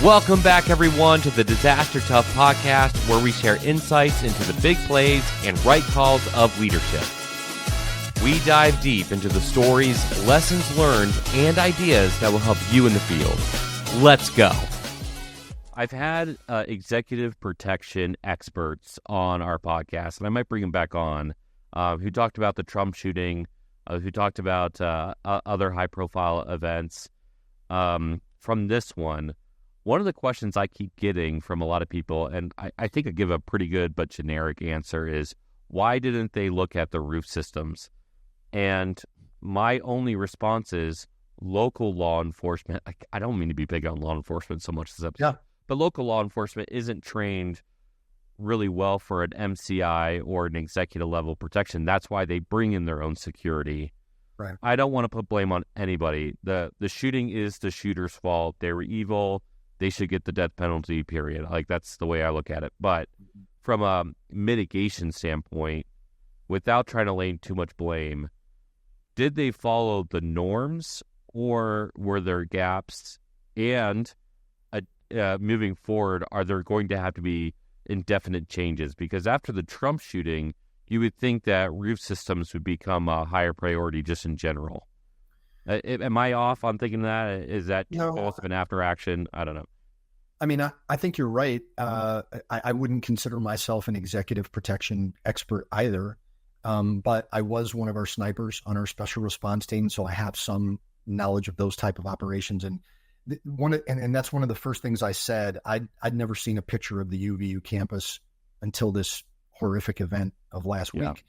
Welcome back, everyone, to the Disaster Tough podcast, where we share insights into the big plays and right calls of leadership. We dive deep into the stories, lessons learned, and ideas that will help you in the field. Let's go. I've had executive protection experts on our podcast, and I might bring them back on, who talked about the Trump shooting, who talked about other high-profile events. From this one of the questions I keep getting from a lot of people, and I think I give a pretty good but generic answer, is why didn't they look at the roof systems? And my only response is local law enforcement. I don't mean to be big on law enforcement so much this episode, but local law enforcement isn't trained really well for an MCI or an executive level protection. That's why they bring in their own security. Right. I don't want to put blame on anybody. The shooting is the shooter's fault. They were evil. They should get the death penalty, period. Like, that's the way I look at it. But from a mitigation standpoint, without trying to lay too much blame, did they follow the norms, or were there gaps? And moving forward, are there going to have to be indefinite changes? Because after the Trump shooting, you would think that roof systems would become a higher priority just in general. Am I off on thinking that? Is that also an after action? I don't know. I mean, I think you're right. I wouldn't consider myself an executive protection expert either, but I was one of our snipers on our special response team, so I have some knowledge of those type of operations. And that's one of the first things I said. I'd never seen a picture of the UVU campus until this horrific event of last week.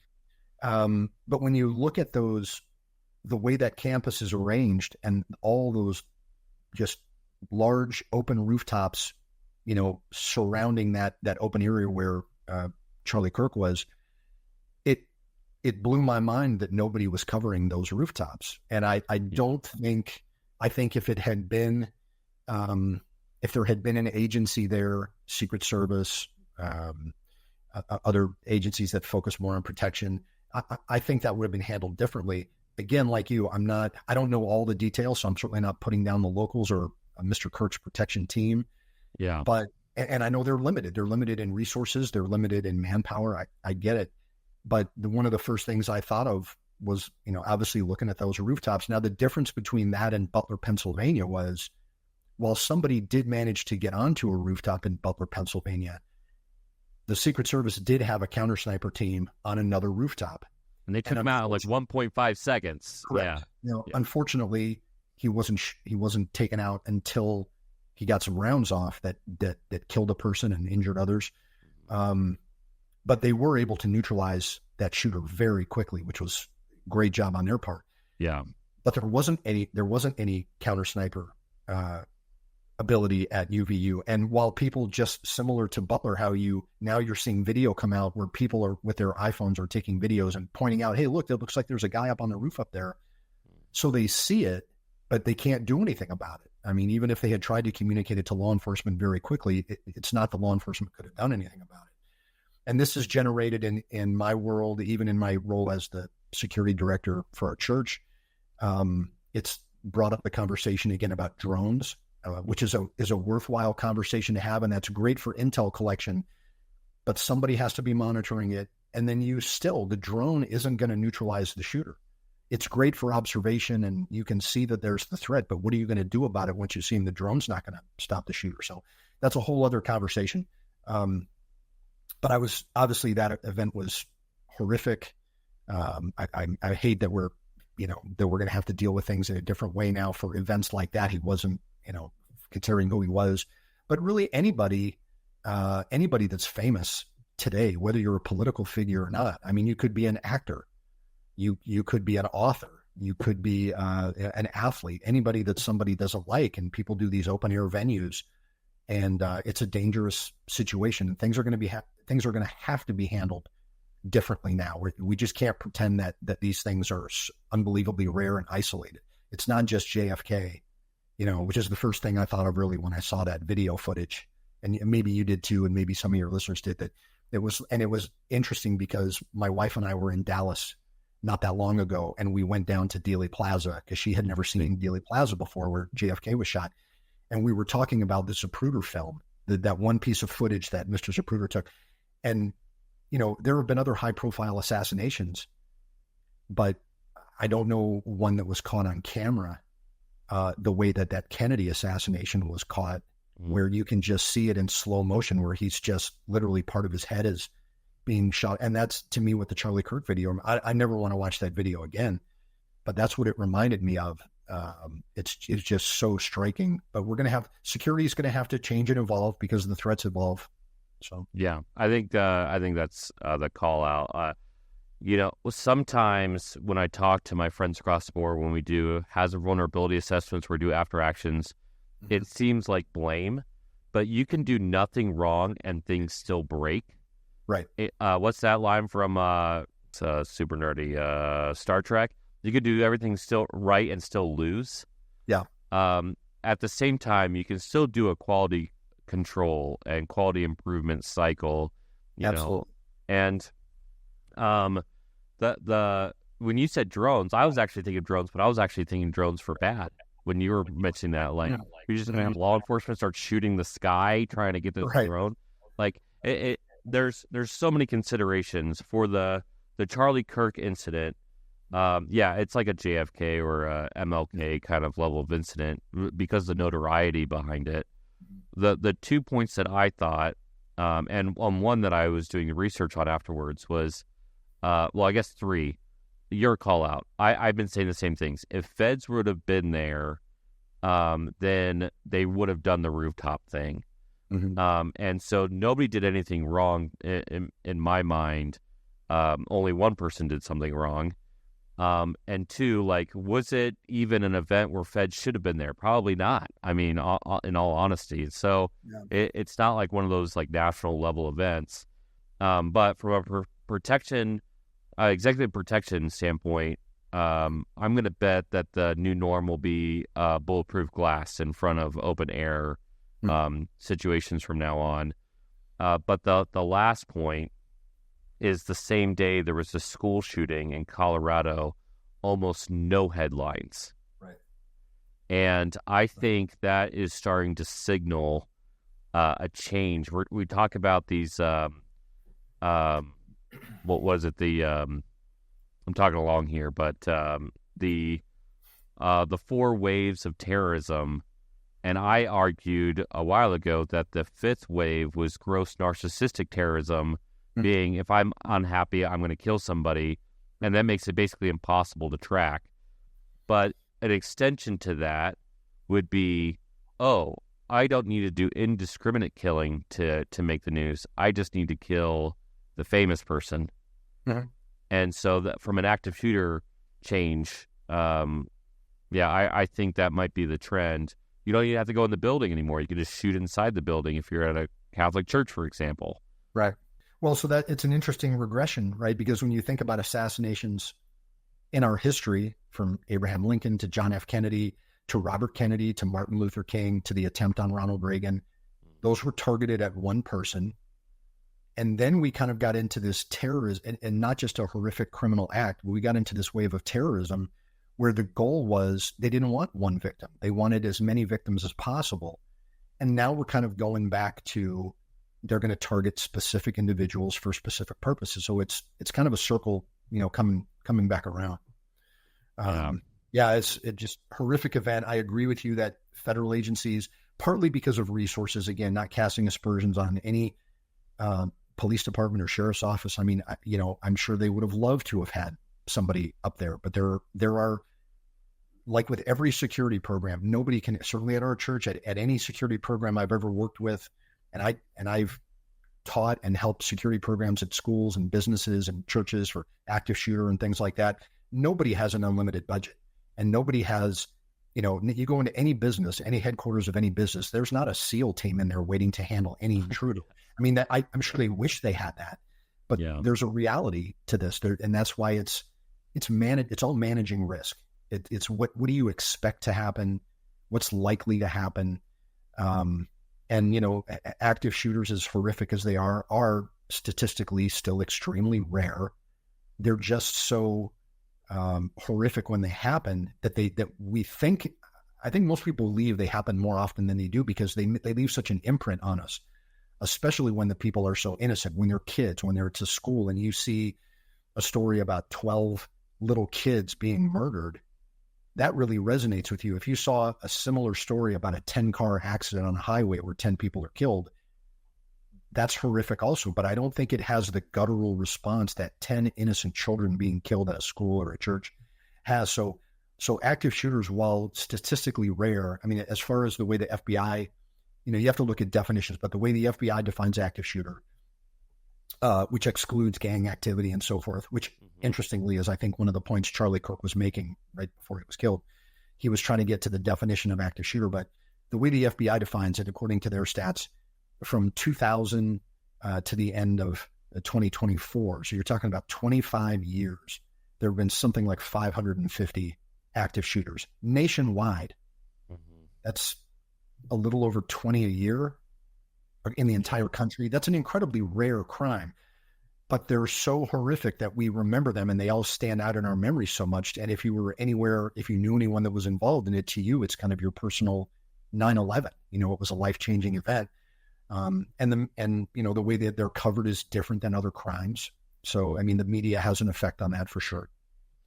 But when you look at the way that campus is arranged and all those just large open rooftops, surrounding that open area where Charlie Kirk was, it blew my mind that nobody was covering those rooftops. And I think if it had been, if there had been an agency there, Secret Service, other agencies that focus more on protection, I think that would have been handled differently. Again, like you, I don't know all the details, so I'm certainly not putting down the locals or Mr. Kirk's protection team. Yeah. But, and I know they're limited. They're limited in resources. They're limited in manpower. I get it. But one of the first things I thought of was, obviously looking at those rooftops. Now, the difference between that and Butler, Pennsylvania was, while somebody did manage to get onto a rooftop in Butler, Pennsylvania, the Secret Service did have a counter sniper team on another rooftop. And they took him out in like 1.5 seconds. Correct. Yeah. Unfortunately, he wasn't taken out until he got some rounds off that killed a person and injured others. But they were able to neutralize that shooter very quickly, which was a great job on their part. Yeah. But there wasn't any counter sniper ability at UVU. And while people, just similar to Butler, how you're seeing video come out where people are with their iPhones are taking videos and pointing out, hey, look, it looks like there's a guy up on the roof up there. So they see it, but they can't do anything about it. I mean, even if they had tried to communicate it to law enforcement very quickly, it's not the law enforcement could have done anything about it. And this is generated in my world, even in my role as the security director for our church. It's brought up the conversation again about drones, which is a worthwhile conversation to have, and that's great for intel collection. But somebody has to be monitoring it, and then the drone isn't going to neutralize the shooter. It's great for observation, and you can see that there's the threat, but what are you going to do about it once you see the drone's not going to stop the shooter? So that's a whole other conversation. But that event was horrific. I hate that we're going to have to deal with things in a different way now for events like that. He wasn't, considering who he was, but really anybody that's famous today, whether you're a political figure or not. I mean, you could be an actor, you could be an author, you could be an athlete, anybody that somebody doesn't like, and people do these open air venues, and it's a dangerous situation. And things are going to have to be handled differently now. We just can't pretend that these things are unbelievably rare and isolated. It's not just JFK, which is the first thing I thought of really when I saw that video footage. And maybe you did too, and maybe some of your listeners did. That it was interesting because my wife and I were in Dallas not that long ago, and we went down to Dealey Plaza because she had never seen Dealey Plaza before, where JFK was shot. and we were talking about the Zapruder film, that one piece of footage that Mr. Zapruder took. And, there have been other high-profile assassinations, but I don't know one that was caught on camera the way that Kennedy assassination was caught, where you can just see it in slow motion, where he's just literally part of his head is being shot. And that's, to me, what the Charlie Kirk video, I never want to watch that video again, but that's what it reminded me of. It's just so striking, but security is going to have to change and evolve because the threats evolve. So, yeah, I think that's the call out. Sometimes when I talk to my friends across the board, when we do hazard vulnerability assessments, we do after actions, it seems like blame, but you can do nothing wrong and things still break. Right. What's that line from it's super nerdy Star Trek? You could do everything still right and still lose. Yeah. At the same time, you can still do a quality control and quality improvement cycle. Absolutely. And the when you said drones, I was actually thinking drones, but I was actually thinking drones for bad. When you were mentioning that, like, you're just going to have law enforcement start shooting the sky trying to get this drone. Like, there's so many considerations for the Charlie Kirk incident. It's like a JFK or a MLK kind of level of incident because of the notoriety behind it. The 2 points that I thought, and on one that I was doing the research on afterwards was, I guess 3. Your call out. I've been saying the same things. If feds would have been there, then they would have done the rooftop thing. And so nobody did anything wrong in my mind. Only one person did something wrong. And 2, like, was it even an event where feds should have been there? Probably not. I mean, in all honesty. So it's not like one of those like national level events. But from a protection, executive protection standpoint, I'm going to bet that the new norm will be bulletproof glass in front of open air situations from now on. But the last point is the same day there was a school shooting in Colorado, almost no headlines. Right. And I think that is starting to signal a change. We talk about these, what was it? I'm talking along here, but the 4 waves of terrorism. And I argued a while ago that the 5th wave was gross narcissistic terrorism, being if I'm unhappy, I'm going to kill somebody, and that makes it basically impossible to track. But an extension to that would be, I don't need to do indiscriminate killing to make the news. I just need to kill the famous person. And so that from an active shooter change, I think that might be the trend. You don't even have to go in the building anymore. You can just shoot inside the building if you're at a Catholic church, for example. Right. Well, so that it's an interesting regression, right? Because when you think about assassinations in our history, from Abraham Lincoln to John F. Kennedy to Robert Kennedy to Martin Luther King to the attempt on Ronald Reagan, those were targeted at one person. And then we kind of got into this terrorism, and not just a horrific criminal act, but we got into this wave of terrorism where the goal was they didn't want one victim. They wanted as many victims as possible. And now we're kind of going back to they're going to target specific individuals for specific purposes. So it's kind of a circle, coming back around. It's just horrific event. I agree with you that federal agencies, partly because of resources, again, not casting aspersions on any police department or sheriff's office. I mean, I'm sure they would have loved to have had somebody up there, but there are, like with every security program, nobody can, certainly at our church, at any security program I've ever worked with, and I've taught and helped security programs at schools and businesses and churches for active shooter and things like that. Nobody has an unlimited budget, and nobody has, you go into any business, any headquarters of any business, there's not a SEAL team in there waiting to handle any intruder. I mean, I'm sure they wish they had that, but there's a reality to this, and that's why it's all managing risk. It's what do you expect to happen? What's likely to happen? And active shooters, as horrific as they are statistically still extremely rare. They're just so horrific when they happen that we think, I think most people believe they happen more often than they do because they leave such an imprint on us, especially when the people are so innocent, when they're kids, when they're to school, and you see a story about 12 little kids being murdered. That really resonates with you. If you saw a similar story about a 10-car accident on a highway where 10 people are killed, that's horrific also, but I don't think it has the guttural response that 10 innocent children being killed at a school or a church has. So active shooters, while statistically rare, I mean, as far as the way the FBI, you have to look at definitions, but the way the FBI defines active shooter, which excludes gang activity and so forth, which interestingly is, I think, one of the points Charlie Kirk was making right before he was killed. He was trying to get to the definition of active shooter, but the way the FBI defines it, according to their stats, from 2000 to the end of 2024, so you're talking about 25 years, there have been something like 550 active shooters nationwide. That's a little over 20 a year in the entire country. That's an incredibly rare crime, but they're so horrific that we remember them and they all stand out in our memory so much. And if you were anywhere, if you knew anyone that was involved in it, to you, it's kind of your personal 9/11. It was a life-changing event. And the way that they're covered is different than other crimes. So, I mean, the media has an effect on that for sure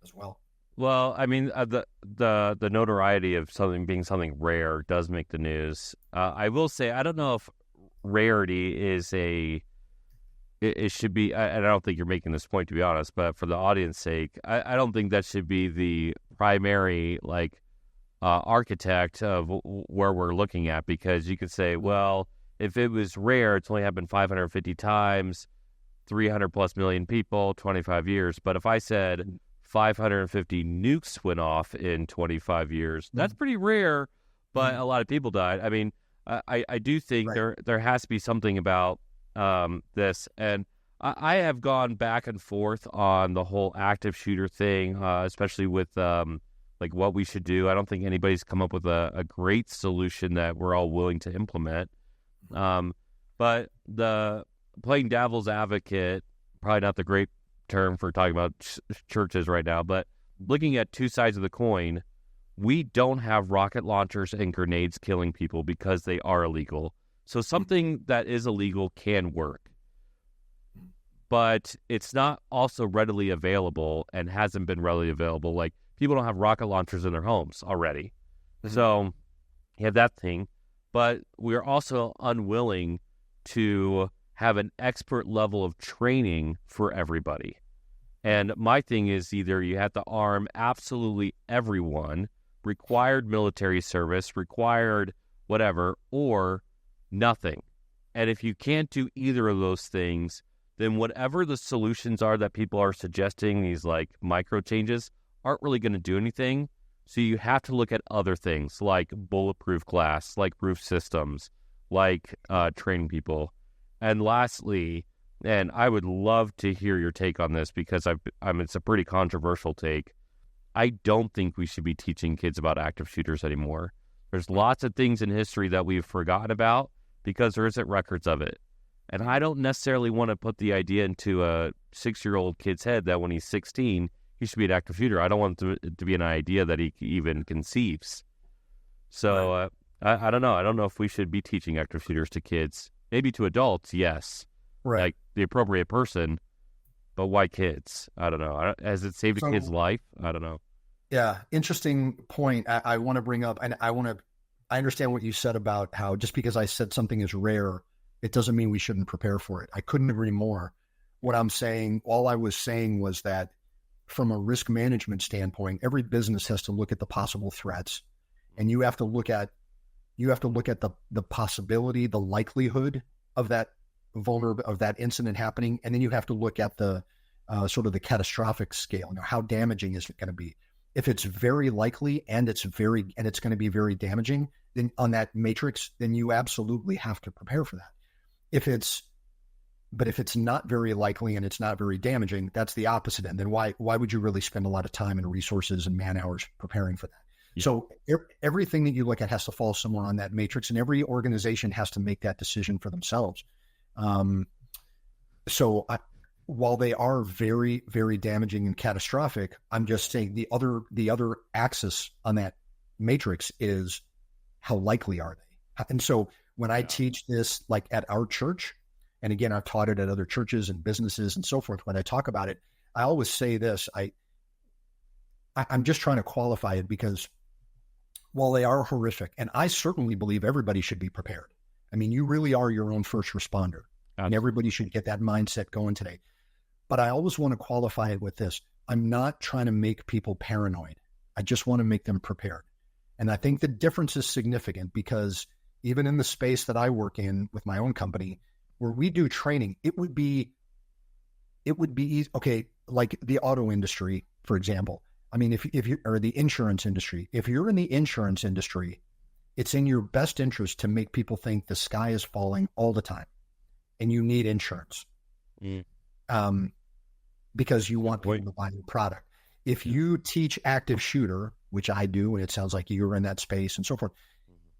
as well. Well, I mean, the notoriety of something being something rare does make the news. I will say, I don't know if rarity is it should be, and I don't think you're making this point, to be honest, but for the audience sake, I don't think that should be the primary, architect of where we're looking at, because you could say, well, if it was rare, it's only happened 550 times, 300 plus million people, 25 years. But if I said 550 nukes went off in 25 years, that's pretty rare, but a lot of people died. I mean, I do think there has to be something about this. And I have gone back and forth on the whole active shooter thing, especially with what we should do. I don't think anybody's come up with a great solution that we're all willing to implement. But the playing devil's advocate, probably not the great term for talking about churches right now, but looking at two sides of the coin, we don't have rocket launchers and grenades killing people because they are illegal. So something that is illegal can work, but it's not also readily available and hasn't been readily available. Like, people don't have rocket launchers in their homes already. So you have that thing, but we're also unwilling to have an expert level of training for everybody. And my thing is, either you have to arm absolutely everyone, required military service, required whatever, or nothing. And if you can't do either of those things, then whatever the solutions are that people are suggesting, these micro changes, aren't really going to do anything. So you have to look at other things like bulletproof glass, like roof systems, like training people. And lastly, and I would love to hear your take on this, because it's a pretty controversial take. I don't think we should be teaching kids about active shooters anymore. There's lots of things in history that we've forgotten about because there isn't records of it. And I don't necessarily want to put the idea into a 6-year-old kid's head that when he's 16, he should be an active shooter. I don't want it to be an idea that he even conceives. So I don't know. I don't know if we should be teaching active shooters to kids. Maybe to adults, yes. Right. Like the appropriate person, but why kids? I don't know. Has it saved a kid's life? I don't know. Yeah, interesting point. I want to bring up, and I understand what you said about how just because I said something is rare, it doesn't mean we shouldn't prepare for it. I couldn't agree more. What I'm saying, all I was saying was that from a risk management standpoint, every business has to look at the possible threats, and you have to look at the possibility, the likelihood of that incident happening, and then you have to look at the sort of the catastrophic scale. How damaging is it going to be? If it's very likely and it's going to be very damaging, then on that matrix, then you absolutely have to prepare for that. If it's not very likely and it's not very damaging, that's the opposite end. Then why would you really spend a lot of time and resources and man hours preparing for that? Yeah. So everything that you look at has to fall somewhere on that matrix, and every organization has to make that decision for themselves. While they are very, very damaging and catastrophic, I'm just saying the other axis on that matrix is how likely are they? And so when I teach this, like at our church, and again, I've taught it at other churches and businesses and so forth, when I talk about it, I always say this, I'm just trying to qualify it because while they are horrific, and I certainly believe everybody should be prepared. I mean, you really are your own first responder, and everybody should get that mindset going today. But I always want to qualify it with this. I'm not trying to make people paranoid. I just want to make them prepared. And I think the difference is significant because even in the space that I work in with my own company, where we do training, it would be easy. Okay, like the auto industry, for example. I mean, if you or the insurance industry, if you're in the insurance industry, it's in your best interest to make people think the sky is falling all the time, and you need insurance, because you want people to buy your product. If you teach active shooter, which I do, and it sounds like you're in that space and so forth,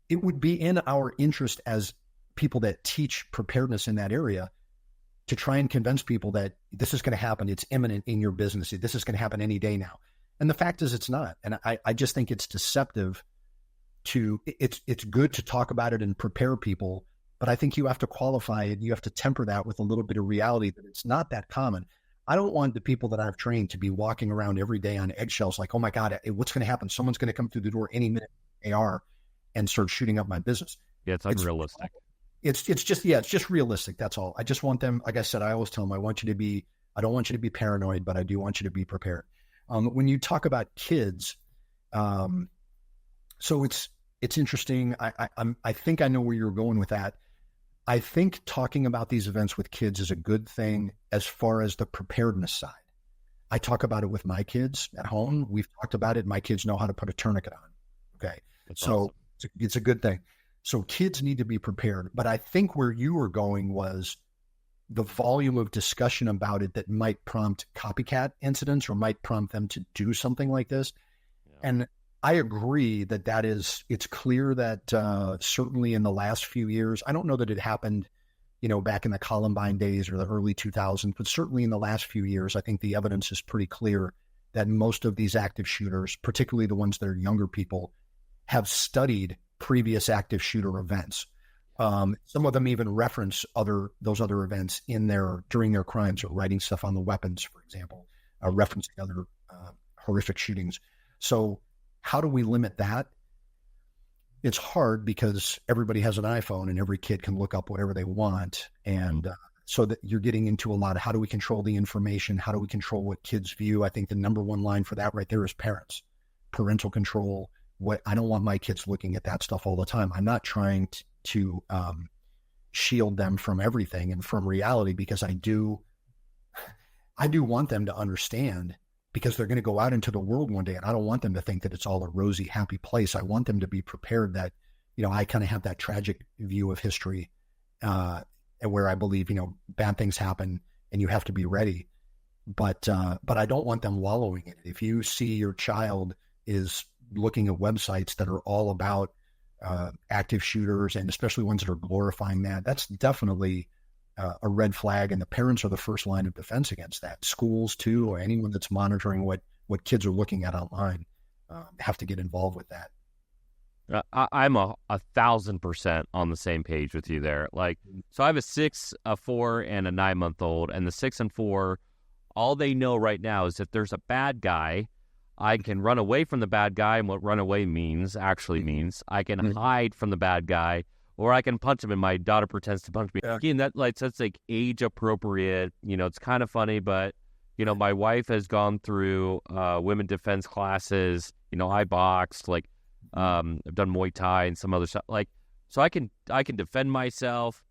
it would be in our interest as people that teach preparedness in that area to try and convince people that this is going to happen. It's imminent in your business. This is going to happen any day now. And the fact is it's not. And I just think it's deceptive it's good to talk about it and prepare people, but I think you have to qualify it. You have to temper that with a little bit of reality that it's not that common. I don't want the people that I've trained to be walking around every day on eggshells like, oh my God, what's going to happen? Someone's going to come through the door any minute, AR, and start shooting up my business. Yeah, it's unrealistic. It's just realistic. That's all. I just want them, like I said, I always tell them, I don't want you to be paranoid, but I do want you to be prepared. When you talk about kids, so it's interesting. I think I know where you're going with that. I think talking about these events with kids is a good thing as far as the preparedness side. I talk about it with my kids at home. We've talked about it. My kids know how to put a tourniquet on. Okay. That's so awesome. It's a good thing. So kids need to be prepared. But I think where you were going was the volume of discussion about it that might prompt copycat incidents or might prompt them to do something like this. Yeah. And I agree that it's clear that certainly in the last few years, I don't know that it happened, back in the Columbine days or the early 2000s, but certainly in the last few years, I think the evidence is pretty clear that most of these active shooters, particularly the ones that are younger people, have studied previous active shooter events. Some of them even reference those other events during their crimes, or writing stuff on the weapons, for example, referencing other horrific shootings. So how do we limit that? It's hard because everybody has an iPhone and every kid can look up whatever they want. And so that you're getting into a lot of how do we control the information? How do we control what kids view? I think the number one line for that right there is parents, parental control. I don't want my kids looking at that stuff all the time. I'm not trying to shield them from everything and from reality, because I do want them to understand, because they're going to go out into the world one day, and I don't want them to think that it's all a rosy, happy place. I want them to be prepared that, I kind of have that tragic view of history, where I believe, bad things happen and you have to be ready. But I don't want them wallowing in it. If you see your child is looking at websites that are all about active shooters, and especially ones that are glorifying that's definitely a red flag, and the parents are the first line of defense against that. Schools too, or anyone that's monitoring what kids are looking at online, have to get involved with that. I'm 1,000% on the same page with you there. So I have a 6, a 4, and a 9-month-old, and the 6 and 4, all they know right now is if there's a bad guy, I can run away from the bad guy, and what run away means I can hide from the bad guy, or I can punch him, and my daughter pretends to punch me. Yeah. Again, that's like age appropriate. It's kind of funny, but my wife has gone through women defense classes. I boxed, I've done Muay Thai and some other stuff. So I can defend myself.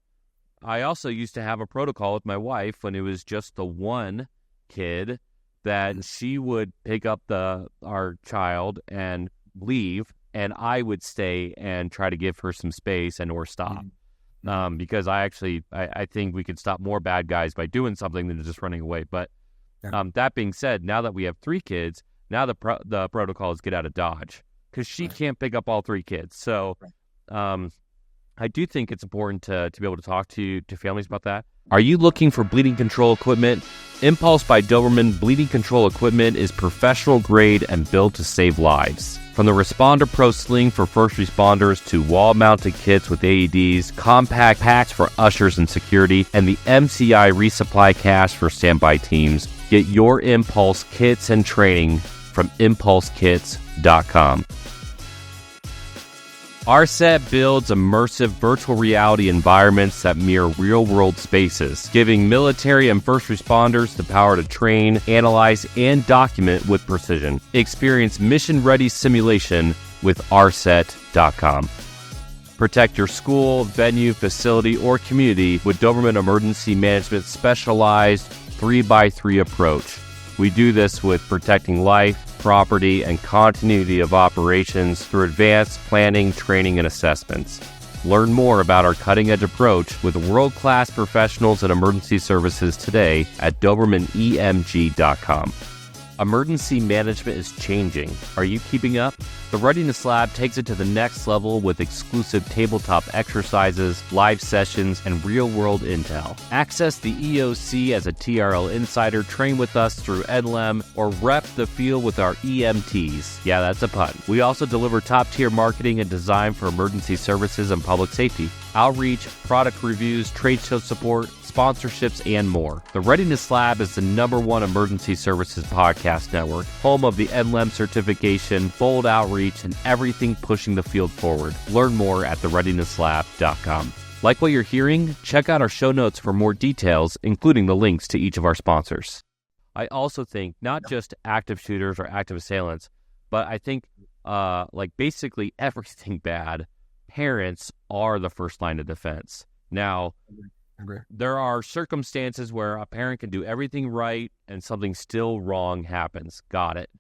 I also used to have a protocol with my wife when it was just the one kid, that she would pick up our child and leave, and I would stay and try to give her some space or stop. Because I think we could stop more bad guys by doing something than just running away. But that being said, now that we have 3 kids, now the protocol is get out of Dodge, because she can't pick up all 3 kids. So I do think it's important to be able to talk to families about that. Are you looking for bleeding control equipment? Impulse by Doberman Bleeding Control Equipment is professional grade and built to save lives. From the Responder Pro Sling for first responders to wall-mounted kits with AEDs, compact packs for ushers and security, and the MCI resupply cache for standby teams, get your Impulse kits and training from impulsekits.com. RSET builds immersive virtual reality environments that mirror real-world spaces, giving military and first responders the power to train, analyze, and document with precision. Experience mission-ready simulation with rset.com. Protect your school, venue, facility, or community with Doberman Emergency Management's specialized 3x3 approach. We do this with protecting life, property, and continuity of operations through advanced planning, training, and assessments. Learn more about our cutting-edge approach with world-class professionals in emergency services today at DobermanEMG.com. Emergency management is changing. Are you keeping up? The Readiness Lab takes it to the next level with exclusive tabletop exercises, live sessions, and real-world intel. Access the EOC as a TRL insider, train with us through NLEM, or rep the field with our EMTs. Yeah, that's a pun. We also deliver top-tier marketing and design for emergency services and public safety, outreach, product reviews, trade show support, sponsorships, and more. The Readiness Lab is the #1 emergency services podcast network, home of the NLEM certification, bold outreach, and everything pushing the field forward. Learn more at thereadinesslab.com. Like what you're hearing? Check out our show notes for more details, including the links to each of our sponsors. I also think not just active shooters or active assailants, but I think basically everything bad, parents are the first line of defense. Now, there are circumstances where a parent can do everything right and something still wrong happens. Got it.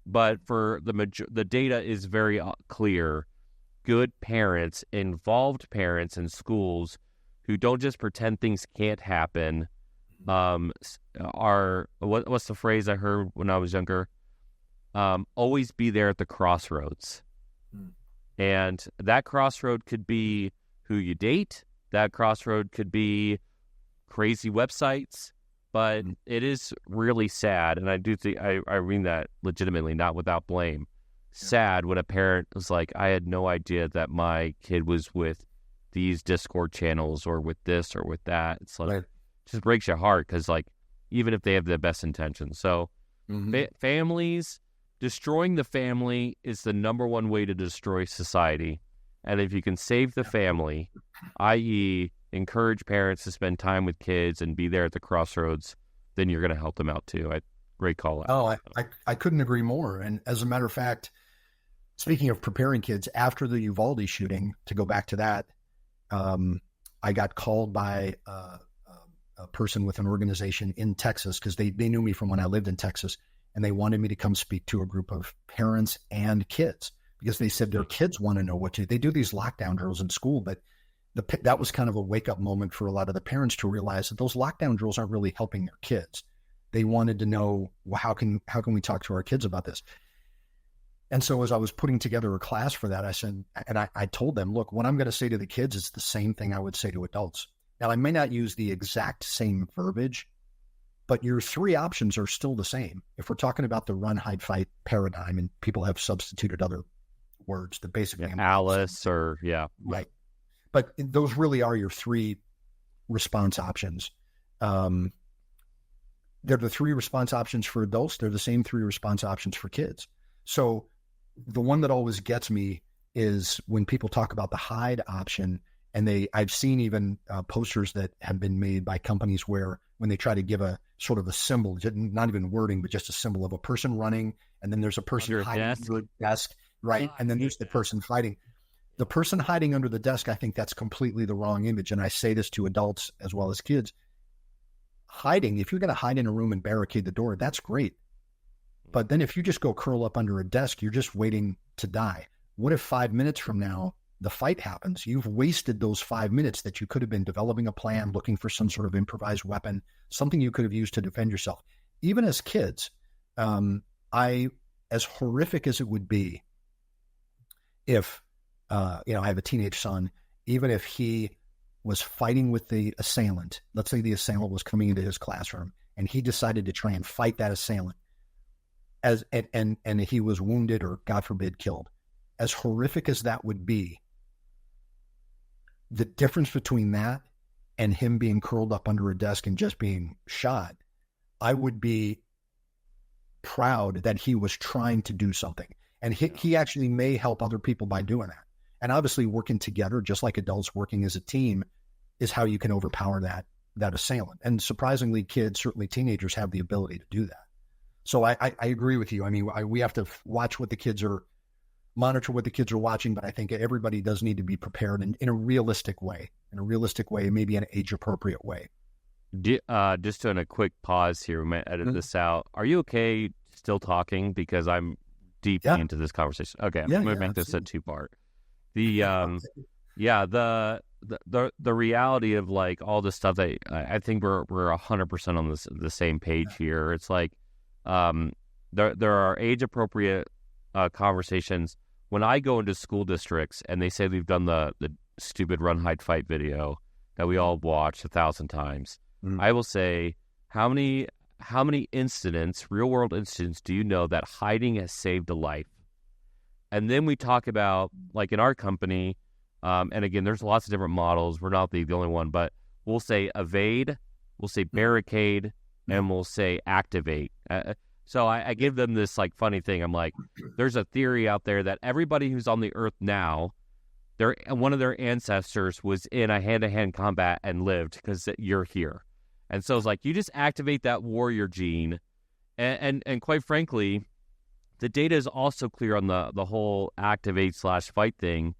But for the data is very clear. Good parents, involved parents in schools who don't just pretend things can't happen, are what's the phrase I heard when I was younger? Always be there at the crossroads. And that crossroad could be who you date. That crossroad could be crazy websites, but it is really sad. And I do think I mean that legitimately, not without blame. Sad when a parent was like, I had no idea that my kid was with these Discord channels or with this or with that. It's like, it just breaks your heart because, like, even if they have the best intentions. So families, destroying the family is the #1 way to destroy society. And if you can save the family, i.e. encourage parents to spend time with kids and be there at the crossroads, then you're going to help them out too. Great call out. Oh, I couldn't agree more. And as a matter of fact, speaking of preparing kids, after the Uvalde shooting, to go back to that, I got called by a person with an organization in Texas because they knew me from when I lived in Texas, and they wanted me to come speak to a group of parents and kids. Because they said their kids want to know what to do. They do these lockdown drills in school, but that was kind of a wake-up moment for a lot of the parents to realize that those lockdown drills aren't really helping their kids. They wanted to know, well, how can we talk to our kids about this? And so as I was putting together a class for that, I said, and I told them, look, what I'm going to say to the kids is the same thing I would say to adults. Now, I may not use the exact same verbiage, but your 3 options are still the same. If we're talking about the run, hide, fight paradigm, and people have substituted other words that basically Alice or right, but those really are your 3 response options. They're the 3 response options for adults. They're the same 3 response options for kids. So the one that always gets me is when people talk about the hide option, and I've seen even posters that have been made by companies where when they try to give a sort of a symbol, not even wording, but just a symbol of a person running, and then there's a person hiding under a desk. Right. And then there's the person hiding. The person hiding under the desk, I think that's completely the wrong image. And I say this to adults as well as kids. Hiding, if you're going to hide in a room and barricade the door, that's great. But then if you just go curl up under a desk, you're just waiting to die. What if 5 minutes from now, the fight happens? You've wasted those 5 minutes that you could have been developing a plan, looking for some sort of improvised weapon, something you could have used to defend yourself. Even as kids, as horrific as it would be, if, I have a teenage son, even if he was fighting with the assailant, let's say the assailant was coming into his classroom and he decided to try and fight that assailant and he was wounded or, God forbid, killed. as horrific as that would be, the difference between that and him being curled up under a desk and just being shot, I would be proud that he was trying to do something. And he actually may help other people by doing that. And obviously working together, just like adults working as a team, is how you can overpower that assailant. And surprisingly, kids, certainly teenagers, have the ability to do that. So I agree with you. I mean, we have to watch what the kids are, monitor what the kids are watching, but I think everybody does need to be prepared in a realistic way, maybe an age-appropriate way. Just doing a quick pause here, we might edit this out. Are you okay still talking? Because I'm deep into this conversation. Okay, I'm going to make this a two-part. The reality of like all the stuff that I think we're 100% on the same page here. It's like there are age-appropriate conversations. When I go into school districts and they say they've done the stupid run, hide, fight video that we all watched 1,000 times, I will say, how many incidents, real world incidents, do you know that hiding has saved a life? And then we talk about, like in our company, and again, there's lots of different models. We're not the only one, but we'll say evade, we'll say barricade, and we'll say activate. So I give them this like funny thing. I'm like, there's a theory out there that everybody who's on the earth now, one of their ancestors was in a hand-to-hand combat and lived because you're here. And so it's like, you just activate that warrior gene. And quite frankly, the data is also clear on the whole activate/fight thing.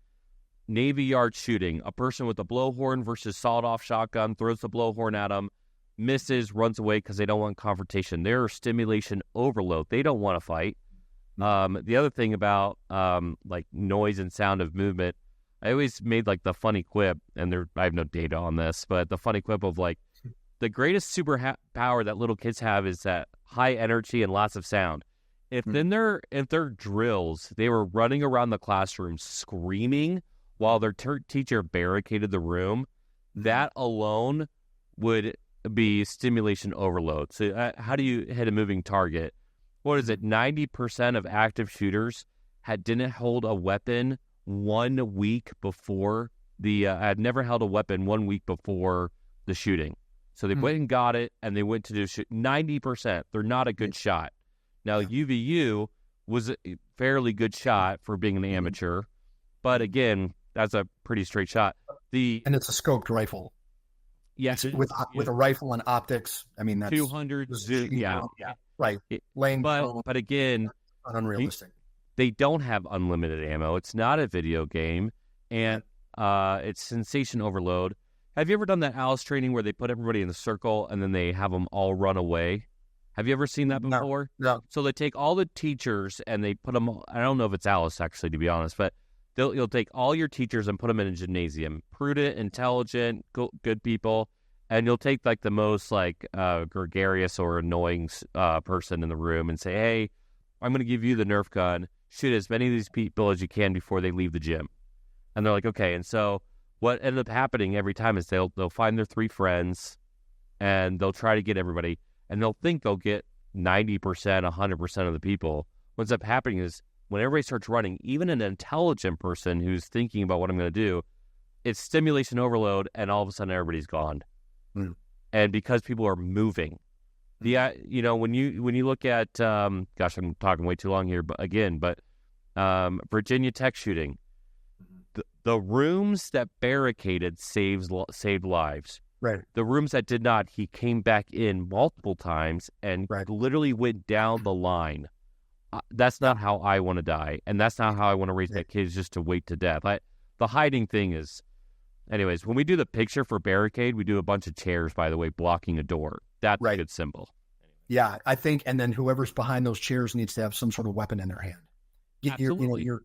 Navy Yard shooting, a person with a blowhorn versus sawed-off shotgun throws the blowhorn at them, misses, runs away because they don't want confrontation. They're stimulation overload. They don't want to fight. The other thing about like noise and sound of movement, I always made like the funny quip, and I have no data on this, but the funny quip of like, the greatest superpower that little kids have is that high energy and lots of sound. If their drills, they were running around the classroom screaming while their teacher barricaded the room, that alone would be stimulation overload. So how do you hit a moving target? What is it? 90% of active shooters didn't hold a weapon 1 week before had never held a weapon 1 week before the shooting. So they went and got it, and they went to do shoot. 90%, they're not a good shot. Now, UVU was a fairly good shot for being an amateur, but again, that's a pretty straight shot. And it's a scoped rifle. Yes, with a rifle and optics. I mean, that's 200. Right. But again, unrealistic. They don't have unlimited ammo. It's not a video game, and it's sensation overload. Have you ever done that Alice training where they put everybody in a circle and then they have them all run away? Have you ever seen that before? No. So they take all the teachers and they put them. I don't know if it's Alice actually, to be honest, but you'll take all your teachers and put them in a gymnasium. Prudent, intelligent, good people, and you'll take like the most like gregarious or annoying person in the room and say, "Hey, I'm going to give you the Nerf gun. Shoot as many of these people as you can before they leave the gym." And they're like, "Okay." And so what ended up happening every time is they'll find their 3 friends, and they'll try to get everybody, and they'll think they'll get 90%, 100% of the people. What ends up happening is when everybody starts running, even an intelligent person who's thinking about what I'm going to do, it's stimulation overload, and all of a sudden everybody's gone. And because people are moving, when you look at, gosh, I'm talking way too long here, but Virginia Tech shooting, the rooms that barricaded saved lives. Right. The rooms that did not, he came back in multiple times and literally went down the line. That's not how I want to die, and that's not how I want to raise my kids, just to wait to death. The hiding thing is, anyways, when we do the picture for barricade, we do a bunch of chairs, by the way, blocking a door. That's a good symbol. Yeah, I think, and then whoever's behind those chairs needs to have some sort of weapon in their hand. You're waiting.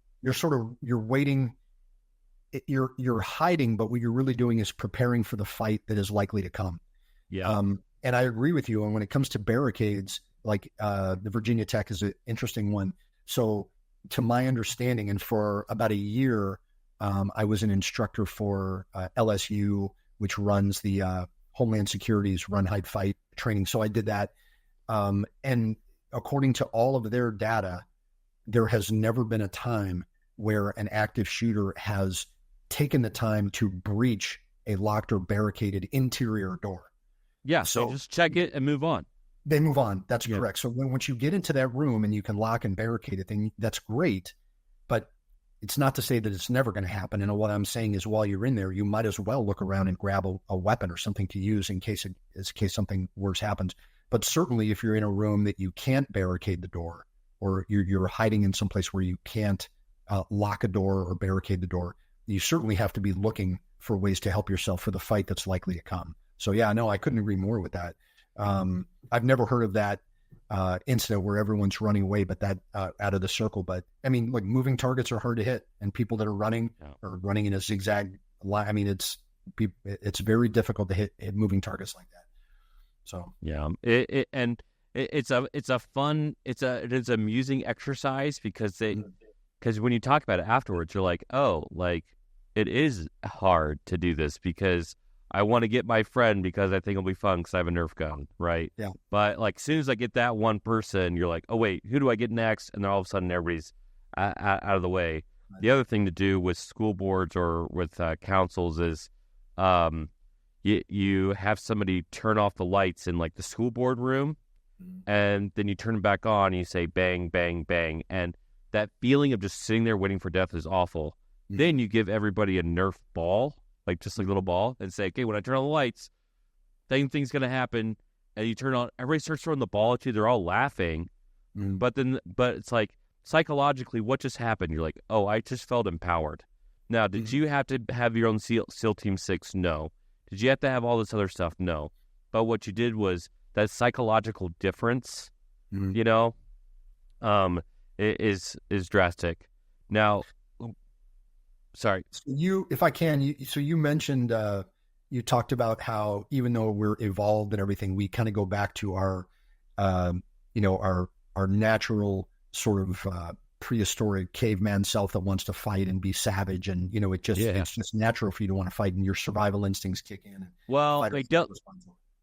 You're hiding, but what you're really doing is preparing for the fight that is likely to come. Yeah. And I agree with you. And when it comes to barricades, like the Virginia Tech is an interesting one. So to my understanding, and for about a year, I was an instructor for LSU, which runs the Homeland Security's Run, Hide, Fight training. So I did that. And according to all of their data, there has never been a time where an active shooter has taken the time to breach a locked or barricaded interior door. Yeah, so just check it and move on. They move on. That's correct. So once you get into that room and you can lock and barricade it, then that's great. But it's not to say that it's never going to happen. And what I'm saying is, while you're in there, you might as well look around and grab a weapon or something to use in case something worse happens. But certainly, if you're in a room that you can't barricade the door, or you're hiding in some place where you can't lock a door or barricade the door, you certainly have to be looking for ways to help yourself for the fight that's likely to come. So yeah, no, I couldn't agree more with that. I've never heard of that incident where everyone's running away, but that out of the circle. But I mean, like, moving targets are hard to hit, and people that are running in a zigzag line. I mean, it's very difficult to hit moving targets like that. So yeah, it's an amusing exercise because when you talk about it afterwards, you're like, oh, like, it is hard to do this because I want to get my friend because I think it'll be fun because I have a Nerf gun, right? Yeah. But like, as soon as I get that one person, you're like, oh wait, who do I get next? And then all of a sudden, everybody's out of the way. Right. The other thing to do with school boards or with councils is, you have somebody turn off the lights in like the school board room, and then you turn them back on and you say bang, bang, bang, and that feeling of just sitting there waiting for death is awful. Then you give everybody a Nerf ball, like just like a little ball, and say, okay, when I turn on the lights, same thing's going to happen. And you turn on, everybody starts throwing the ball at you. They're all laughing. But it's like, psychologically, what just happened? You're like, oh, I just felt empowered. Now, did you have to have your own SEAL Team 6? No. Did you have to have all this other stuff? No. But what you did was that psychological difference, is drastic. Now, sorry. So you mentioned, you talked about how even though we're evolved and everything, we kind of go back to our natural sort of prehistoric caveman self that wants to fight and be savage, and it's just natural for you to want to fight, and your survival instincts kick in. Well,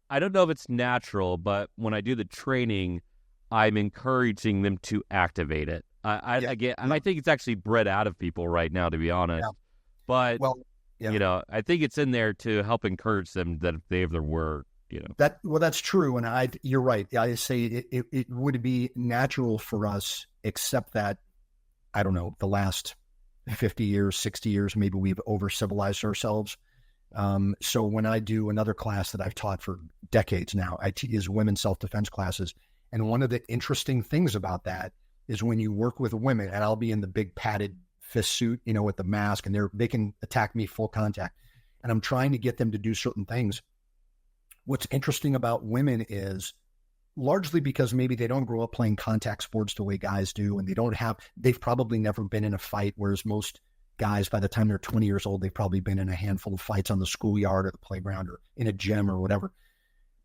I don't know if it's natural, but when I do the training, I'm encouraging them to activate it. I think it's actually bred out of people right now, to be honest. Yeah. But I think it's in there to help encourage them that if they ever were, that's true, and you're right. I say it would be natural for us, except that, I don't know, the last 50 years, 60 years, maybe we've over-civilized ourselves. So when I do another class that I've taught for decades now, is women's self-defense classes. And one of the interesting things about that is when you work with women, and I'll be in the big padded fist suit, with the mask, and they can attack me full contact. And I'm trying to get them to do certain things. What's interesting about women is, largely because maybe they don't grow up playing contact sports the way guys do, and they've probably never been in a fight, whereas most guys, by the time they're 20 years old, they've probably been in a handful of fights on the schoolyard or the playground or in a gym or whatever.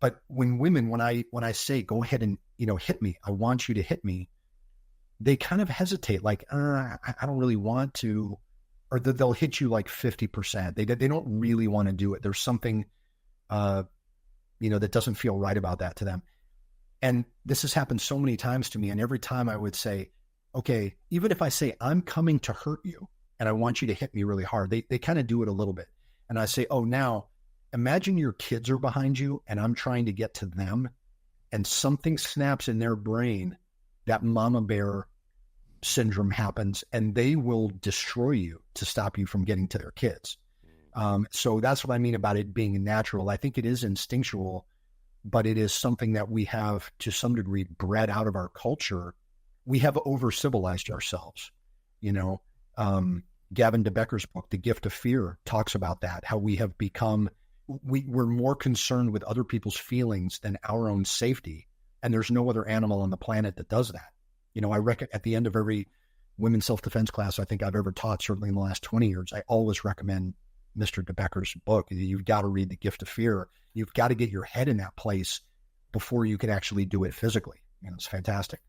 But when I say, go ahead and, hit me, I want you to hit me, they kind of hesitate, like, I don't really want to, or they'll hit you like 50%. They don't really want to do it. There's something, that doesn't feel right about that to them. And this has happened so many times to me. And every time I would say, okay, even if I say I'm coming to hurt you and I want you to hit me really hard, they kind of do it a little bit. And I say, oh, now imagine your kids are behind you and I'm trying to get to them, and something snaps in their brain, that mama bear syndrome happens, and they will destroy you to stop you from getting to their kids. So that's what I mean about it being natural. I think it is instinctual, but it is something that we have to some degree bred out of our culture. We have over-civilized ourselves. Gavin de Becker's book, The Gift of Fear, talks about that, how we have become, we're more concerned with other people's feelings than our own safety. And there's no other animal on the planet that does that. I reckon at the end of every women's self-defense class I think I've ever taught, certainly in the last 20 years, I always recommend Mr. de Becker's book. You've got to read The Gift of Fear. You've got to get your head in that place before you can actually do it physically. It's fantastic.